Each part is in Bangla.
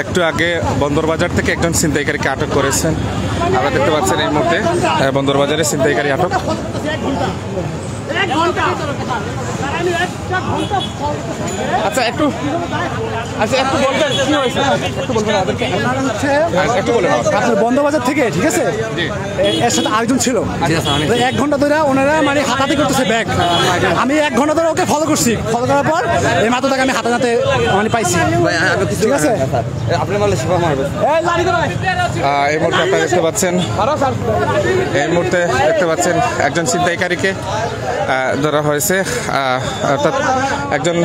একটু আগে বন্দরবাজার থেকে একজন ছিনতাইকারীকে আটক করেছেন। আপনারা দেখতে পাচ্ছেন এই মুহূর্তে বন্দরবাজারে ছিনতাইকারী আটক। আচ্ছা একটু বলবেন কি হয়েছে, একটু বলবেন আমাদেরকে। একটু বলুন। আপনার বন্দরবাজার থেকে, ঠিক আছে, এর সাথে আরেকজন ছিল। 1 ঘন্টা ধরে ওনারা মানে হাতাহাতি করতেছে ব্যাগ। আমি 1 ঘন্টা ধরে ওকে ফলো করছি। ফলো করার পর এই মাত্র তাকে আমি হাতে মানে পাইছি, ঠিক আছে। এই মুহূর্তে আপনারা দেখতে পাচ্ছেন, একজন ছিনতাইকারীকে ধরা হয়েছে। অর্থাৎ একজন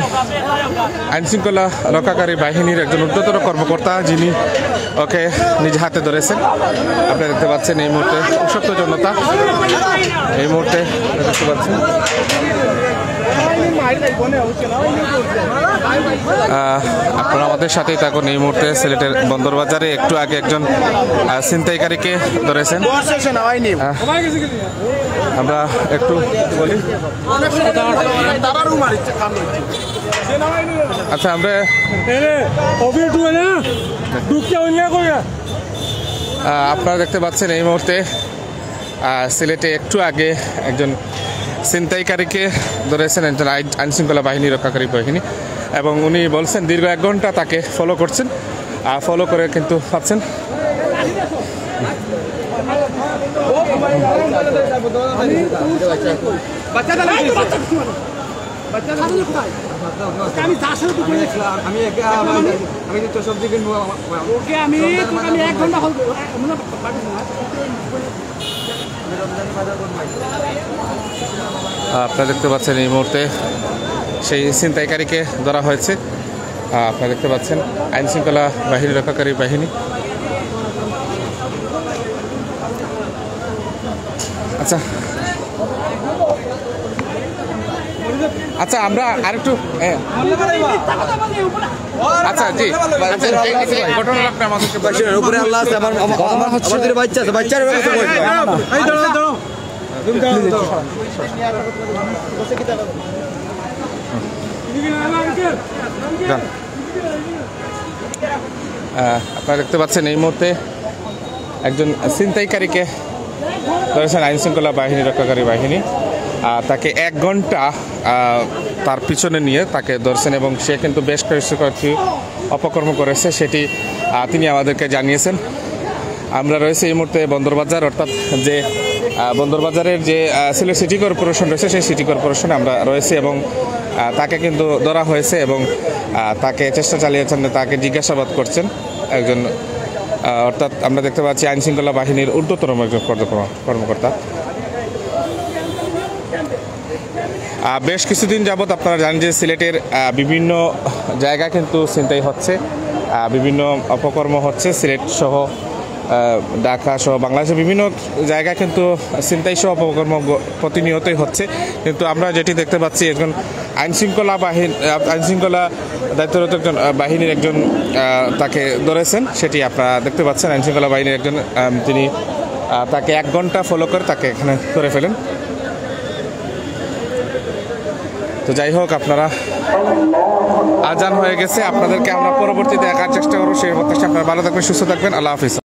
আইনশৃঙ্খলা রক্ষাকারী বাহিনীর একজন ঊর্ধ্বতন কর্মকর্তা, যিনি ওকে নিজ হাতে ধরেছেন। আপনারা দেখতে পাচ্ছেন এই মুহূর্তে উত্তপ্ত জনতা। এই মুহূর্তে দেখতে পাচ্ছেন আপনারা আমাদের সাথেই থাকুন। এই মুহূর্তে সিলেটের বন্দরবাজারে একটু আগে একজন ছিনতাইকারীকে ধরেছেন। আমরা একটু বলি। আচ্ছা, আমরা আপনারা দেখতে পাচ্ছেন এই মুহূর্তে সিলেটে একটু আগে একজন ছিনতাইকারীকে ধরেছেন একজন আইনশৃঙ্খলা বাহিনী রক্ষাকারী বাহিনী, এবং উনি বলছেন দীর্ঘ 1 ঘন্টা তাকে ফলো করছেন। ফলো করে কিন্তু পাচ্ছেন আপনারা দেখতে পাচ্ছেন এই মুহূর্তে সেই ছিনতাইকারীকে ধরা হয়েছে। আপনারা দেখতে পাচ্ছেন আইনশৃঙ্খলা বাহিনী রক্ষাকারী বাহিনী। আচ্ছা আমরা আরেকটু আচ্ছা জি ঘটনা আপনি আমাদেরকে উপরে আল্লাহ আছে। আমার বাচ্চা আছে, বাচ্চার আপনারা দেখতে পাচ্ছেন এই মুহূর্তে একজন ছিনতাইকারীকে ধরেছেন আইনশৃঙ্খলা বাহিনী রক্ষাকারী বাহিনী। তাকে 1 ঘন্টা তার পিছনে নিয়ে তাকে ধরছেন, এবং সে কিন্তু বেশ কয়েকটি অপকর্ম করেছে, সেটি তিনি আমাদেরকে জানিয়েছেন। আমরা রয়েছে এই মুহূর্তে বন্দরবাজার, অর্থাৎ যে বন্দরবাজারের যে সিলেট সিটি কর্পোরেশন রয়েছে সেই সিটি কর্পোরেশনে আমরা রয়েছি, এবং তাকে কিন্তু ধরা হয়েছে এবং তাকে চেষ্টা চালিয়েছেন, তাকে জিজ্ঞাসাবাদ করছেন একজন, অর্থাৎ আমরা দেখতে পাচ্ছি আইনশৃঙ্খলা বাহিনীর ঊর্ধ্বতন একজন কর্মকর্তা। বেশ কিছুদিন যাবৎ আপনারা জানেন যে সিলেটের বিভিন্ন জায়গায় কিন্তু ছিনতাই হচ্ছে, বিভিন্ন অপকর্ম হচ্ছে। সিলেট সহ ঢাকা সহ বাংলাদেশের বিভিন্ন জায়গায় কিন্তু ছিনতাই সহ অপকর্ম প্রতিনিয়তই হচ্ছে। কিন্তু আমরা যেটি দেখতে পাচ্ছি একজন আইনশৃঙ্খলা দায়িত্বরত একজন বাহিনীর একজন তাকে ধরেছেন, সেটি আপনারা দেখতে পাচ্ছেন। আইনশৃঙ্খলা বাহিনীর একজন তিনি তাকে 1 ঘন্টা ফলো করে তাকে এখানে ধরে ফেলেন। তো যাই হোক, আপনারা আজান হয়ে গেছে, আপনাদেরকে আমরা পরবর্তীতে দেখার চেষ্টা করবো। সেই প্রত্যাশা আপনারা ভালো থাকবেন, সুস্থ থাকবেন। আল্লাহ হাফিজ।